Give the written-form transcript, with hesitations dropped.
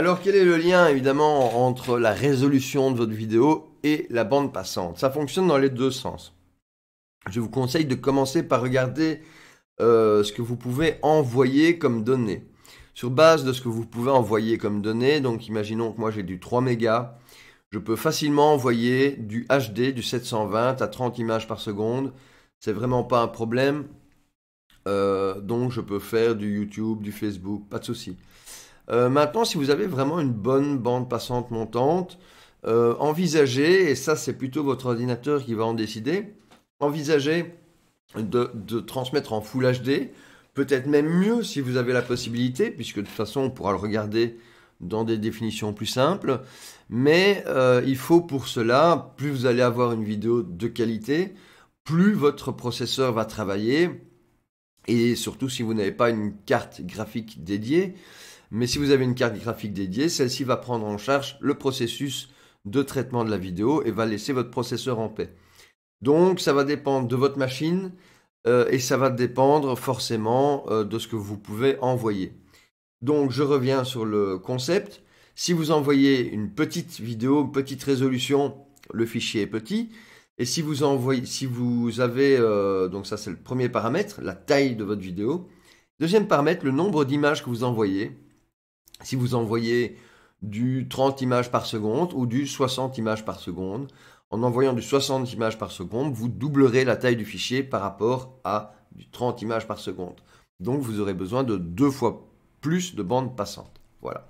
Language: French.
Alors, quel est le lien, évidemment, entre la résolution de votre vidéo et la bande passante? Ça fonctionne dans les deux sens. Je vous conseille de commencer par regarder ce que vous pouvez envoyer comme données. Sur base de ce que vous pouvez envoyer comme données, donc imaginons que moi j'ai du 3 mégas, je peux facilement envoyer du HD, du 720 à 30 images par seconde. C'est vraiment pas un problème. Donc je peux faire du YouTube, du Facebook, pas de souci. Maintenant, si vous avez vraiment une bonne bande passante montante, envisagez, et ça c'est plutôt votre ordinateur qui va en décider, envisagez de transmettre en Full HD, peut-être même mieux si vous avez la possibilité, puisque de toute façon on pourra le regarder dans des définitions plus simples, mais il faut pour cela, plus vous allez avoir une vidéo de qualité, plus votre processeur va travailler, et surtout si vous n'avez pas une carte graphique dédiée. Mais si vous avez une carte graphique dédiée, celle-ci va prendre en charge le processus de traitement de la vidéo et va laisser votre processeur en paix. Donc ça va dépendre de votre machine et ça va dépendre forcément de ce que vous pouvez envoyer. Donc je reviens sur le concept. Si vous envoyez une petite vidéo, une petite résolution, le fichier est petit. Et si vous avez, donc ça c'est le premier paramètre, la taille de votre vidéo. Deuxième paramètre, le nombre d'images que vous envoyez. Si vous envoyez du 30 images par seconde ou du 60 images par seconde, en envoyant du 60 images par seconde, vous doublerez la taille du fichier par rapport à du 30 images par seconde. Donc vous aurez besoin de 2 fois plus de bande passante. Voilà.